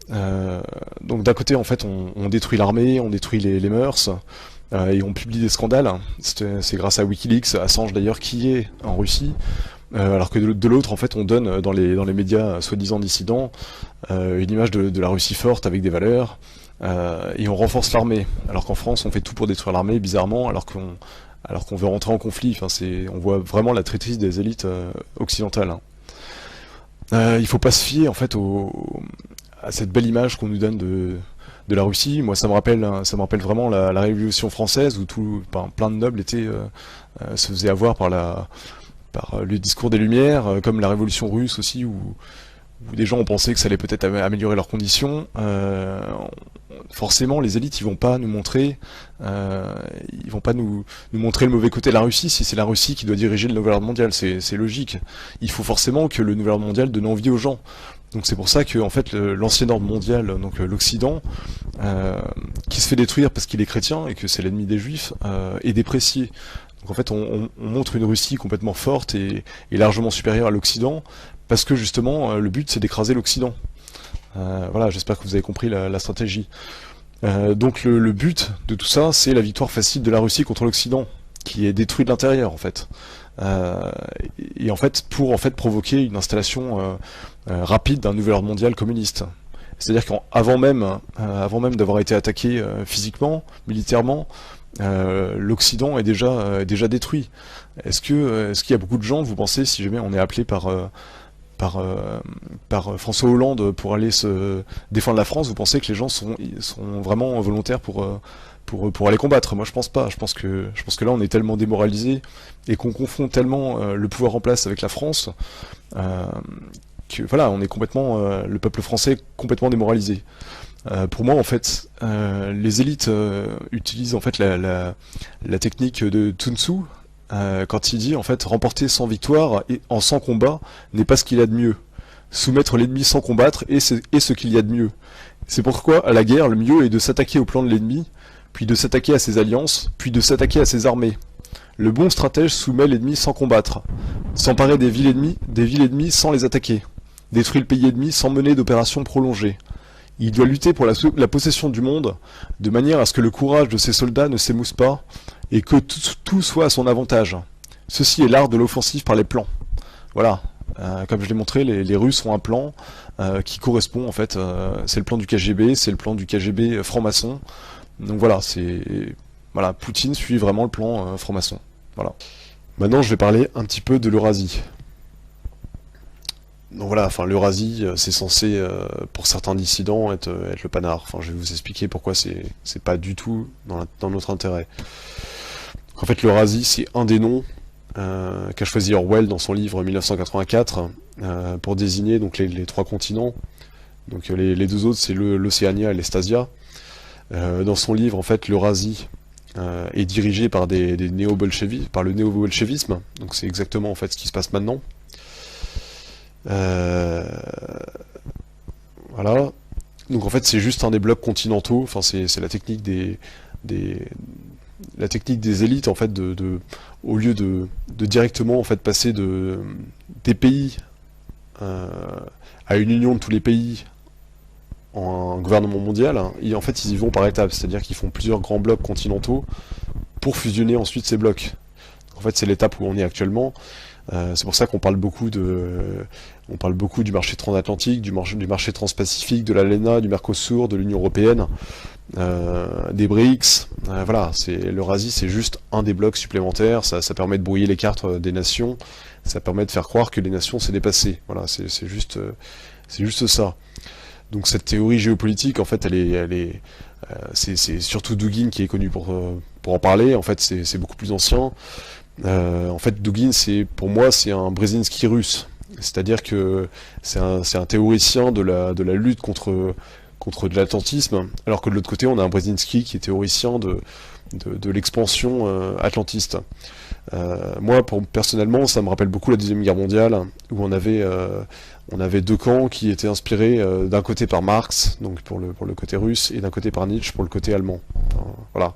Donc d'un côté, en fait, on détruit l'armée, on détruit les mœurs, et on publie des scandales. C'est grâce à Wikileaks, Assange d'ailleurs, qui est en Russie. Alors que de l'autre, en fait, on donne dans les médias soi-disant dissidents une image de la Russie forte avec des valeurs, et on renforce l'armée. Alors qu'en France, on fait tout pour détruire l'armée, bizarrement, alors qu'on veut rentrer en conflit. Enfin, on voit vraiment la traîtrise des élites occidentales. Hein. Il faut pas se fier en fait à cette belle image qu'on nous donne de la Russie. Moi, ça me rappelle vraiment la Révolution française où plein de nobles se faisaient avoir par le discours des Lumières, comme la Révolution russe aussi, où des gens ont pensé que ça allait peut-être améliorer leurs conditions. Forcément, les élites, ils vont pas nous montrer le mauvais côté de la Russie si c'est la Russie qui doit diriger le nouvel ordre mondial. C'est logique. Il faut forcément que le nouvel ordre mondial donne envie aux gens. Donc c'est pour ça que en fait l'ancien ordre mondial, donc l'Occident, qui se fait détruire parce qu'il est chrétien et que c'est l'ennemi des Juifs, est déprécié. Donc en fait on montre une Russie complètement forte et largement supérieure à l'Occident parce que justement le but c'est d'écraser l'Occident. Voilà, j'espère que vous avez compris la stratégie. Donc le but de tout ça, c'est la victoire facile de la Russie contre l'Occident, qui est détruit de l'intérieur en fait. Et en fait, pour en fait provoquer une installation rapide d'un nouvel ordre mondial communiste. C'est-à-dire qu'avant même d'avoir été attaqué physiquement, militairement, l'Occident est déjà détruit. Est-ce qu'il y a beaucoup de gens, vous pensez, si jamais on est appelé par François Hollande pour aller se défendre la France, vous pensez que les gens sont vraiment volontaires pour aller combattre? Moi je pense pas. Je pense que là on est tellement démoralisé et qu'on confond tellement le pouvoir en place avec la France euh, que voilà, on est complètement le peuple français est complètement démoralisé. Pour moi en fait, les élites utilisent en fait la technique de Sun Tzu. Quand il dit en fait remporter sans victoire et en sans combat n'est pas ce qu'il y a de mieux. Soumettre l'ennemi sans combattre est ce qu'il y a de mieux. C'est pourquoi à la guerre le mieux est de s'attaquer au plan de l'ennemi, puis de s'attaquer à ses alliances, puis de s'attaquer à ses armées. Le bon stratège soumet l'ennemi sans combattre, s'emparer des villes ennemies sans les attaquer, détruit le pays ennemi sans mener d'opérations prolongées. Il doit lutter pour la possession du monde, de manière à ce que le courage de ses soldats ne s'émousse pas, et que tout soit à son avantage. Ceci est l'art de l'offensive par les plans. Voilà. Comme je l'ai montré, les Russes ont un plan qui correspond en fait. C'est le plan du KGB, c'est le plan du KGB franc-maçon. Donc voilà, Poutine suit vraiment le plan franc-maçon. Voilà. Maintenant, je vais parler un petit peu de l'Eurasie. Donc voilà, enfin l'Eurasie, c'est censé, pour certains dissidents, être le panard. Enfin, je vais vous expliquer pourquoi c'est pas du tout dans notre intérêt. En fait, l'Eurasie, c'est un des noms qu'a choisi Orwell dans son livre 1984 pour désigner donc les trois continents. Donc les deux autres, c'est l'Océania et l'Estasia. Dans son livre, en fait, l'Eurasie est dirigée par par le néo-bolchevisme. Donc c'est exactement en fait ce qui se passe maintenant. Voilà. Donc en fait, c'est juste un des blocs continentaux. Enfin, c'est la technique la technique des élites en fait au lieu de directement en fait passer des pays à une union de tous les pays en un gouvernement mondial, hein, en fait ils y vont par étapes, c'est-à-dire qu'ils font plusieurs grands blocs continentaux pour fusionner ensuite ces blocs. En fait c'est l'étape où on est actuellement. C'est pour ça qu'on parle beaucoup du marché transatlantique, du marché transpacifique, de l'ALENA, du Mercosur, de l'Union européenne, des BRICS. Voilà, l'Eurasie, c'est juste un des blocs supplémentaires. Ça permet de brouiller les cartes des nations. Ça permet de faire croire que les nations s'est dépassées. Voilà, c'est juste ça. Donc cette théorie géopolitique, en fait, c'est surtout Dugin qui est connu pour en parler. En fait, c'est beaucoup plus ancien. En fait, Dugin, pour moi, c'est un Brzezinski russe. C'est-à-dire que c'est un théoricien de la lutte contre de l'atlantisme, alors que de l'autre côté, on a un Brzezinski qui est théoricien de l'expansion atlantiste. Moi, personnellement, ça me rappelle beaucoup la Deuxième Guerre mondiale, où on avait deux camps qui étaient inspirés d'un côté par Marx, donc pour le côté russe, et d'un côté par Nietzsche pour le côté allemand. Enfin, voilà.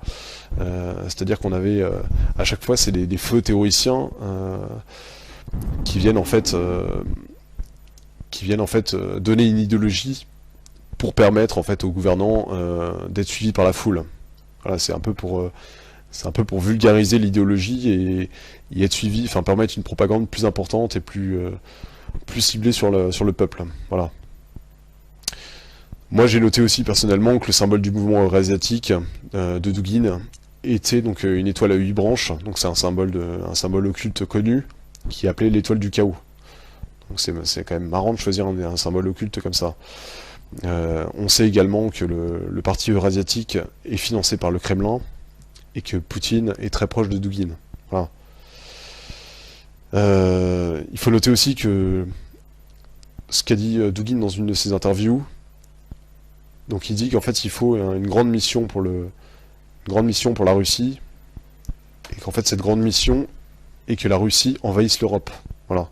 C'est-à-dire qu'on avait à chaque fois, c'est des feux théoriciens qui viennent en fait donner une idéologie pour permettre en fait aux gouvernants d'être suivis par la foule. Voilà, c'est un peu pour vulgariser l'idéologie et être suivi, enfin permettre une propagande plus importante et plus ciblée sur le peuple. Voilà. Moi j'ai noté aussi personnellement que le symbole du mouvement eurasiatique de Dugin était donc une étoile à 8 branches, donc c'est un symbole occulte connu qui est appelé l'étoile du chaos. Donc c'est quand même marrant de choisir un symbole occulte comme ça. On sait également que le parti eurasiatique est financé par le Kremlin et que Poutine est très proche de Dugin. Voilà. Il faut noter aussi que ce qu'a dit Dugin dans une de ses interviews, donc il dit qu'en fait il faut une grande mission pour la Russie, et qu'en fait cette grande mission est que la Russie envahisse l'Europe. Voilà.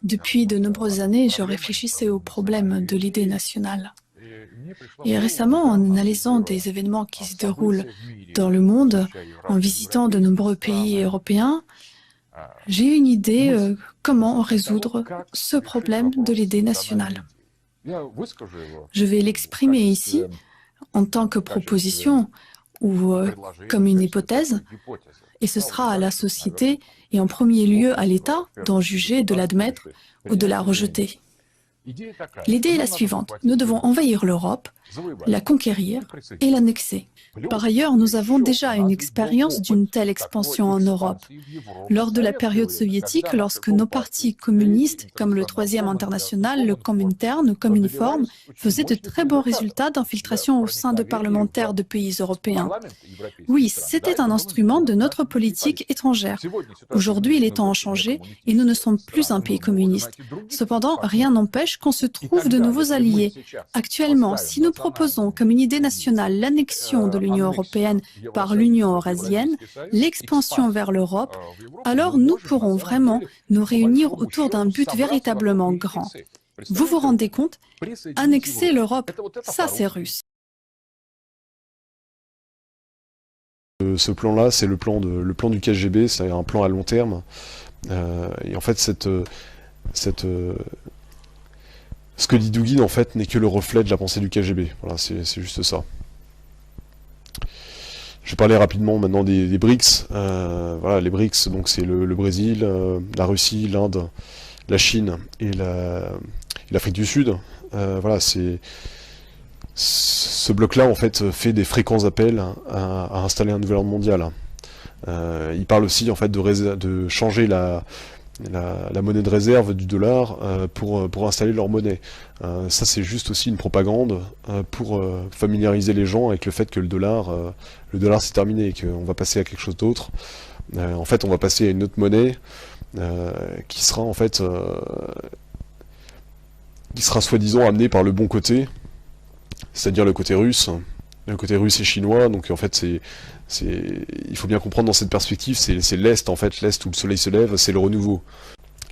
Depuis de nombreuses années, je réfléchissais au problème de l'idée nationale. Et récemment, en analysant des événements qui se déroulent dans le monde, en visitant de nombreux pays européens, j'ai eu une idée comment résoudre ce problème de l'idée nationale. Je vais l'exprimer ici en tant que proposition ou comme une hypothèse, et ce sera à la société et en premier lieu à l'État d'en juger, de l'admettre ou de la rejeter. L'idée est la suivante. Nous devons envahir l'Europe, la conquérir et l'annexer. Par ailleurs, nous avons déjà une expérience d'une telle expansion en Europe. Lors de la période soviétique, lorsque nos partis communistes, comme le Troisième International, le Comintern ou Communiform, faisaient de très bons résultats d'infiltration au sein de parlementaires de pays européens. Oui, c'était un instrument de notre politique étrangère. Aujourd'hui, les temps ont changé et nous ne sommes plus un pays communiste. Cependant, rien n'empêche qu'on se trouve de nouveaux alliés. Actuellement, si nous proposons comme une idée nationale l'annexion de l'Union européenne par l'Union eurasienne, l'expansion vers l'Europe, alors nous pourrons vraiment nous réunir autour d'un but véritablement grand. Vous vous rendez compte? Annexer l'Europe, ça c'est russe. Ce plan-là, c'est le plan du KGB, c'est un plan à long terme. Et en fait, ce que dit Dugin, en fait, n'est que le reflet de la pensée du KGB. Voilà, c'est juste ça. Je vais parler rapidement maintenant des BRICS. Voilà, les BRICS, donc c'est le Brésil, la Russie, l'Inde, la Chine et l'Afrique du Sud. Voilà, ce bloc-là, en fait, fait des fréquents appels à installer un nouvel ordre mondial. Il parle aussi, en fait, de changer la monnaie de réserve du dollar pour installer leur monnaie. Ça, c'est juste aussi une propagande pour familiariser les gens avec le fait que le dollar c'est terminé et qu'on va passer à quelque chose d'autre. En fait, on va passer à une autre monnaie qui sera en fait soi-disant amenée par le bon côté, c'est-à-dire le côté russe et chinois. Donc en fait, il faut bien comprendre dans cette perspective, c'est l'Est, en fait, l'Est où le soleil se lève, c'est le renouveau.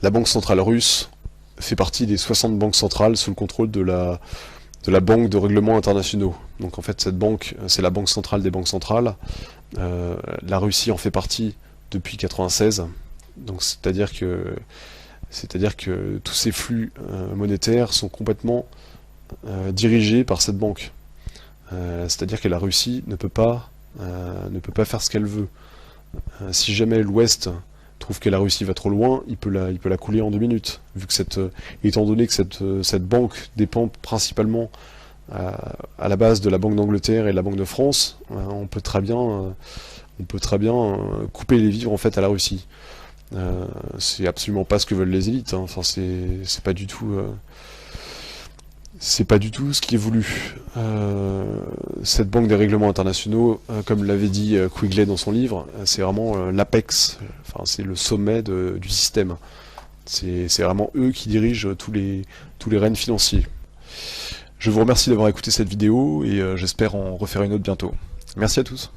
La Banque centrale russe fait partie des 60 banques centrales sous le contrôle de la Banque de règlements internationaux. Donc en fait, cette banque, c'est la banque centrale des banques centrales. La Russie en fait partie depuis 1996. Donc c'est-à-dire que tous ces flux monétaires sont complètement dirigés par cette banque. C'est-à-dire que la Russie ne peut pas faire ce qu'elle veut. Si jamais l'Ouest trouve que la Russie va trop loin, il peut la couler en 2 minutes. Vu que étant donné que cette banque dépend principalement à la base de la Banque d'Angleterre et de la Banque de France, on peut très bien couper les vivres en fait à la Russie. C'est absolument pas ce que veulent les élites. Enfin, c'est pas du tout. C'est pas du tout ce qui est voulu. Cette banque des règlements internationaux, comme l'avait dit Quigley dans son livre, c'est vraiment l'apex, enfin c'est le sommet du système. C'est vraiment eux qui dirigent tous les rênes financiers. Je vous remercie d'avoir écouté cette vidéo et j'espère en refaire une autre bientôt. Merci à tous.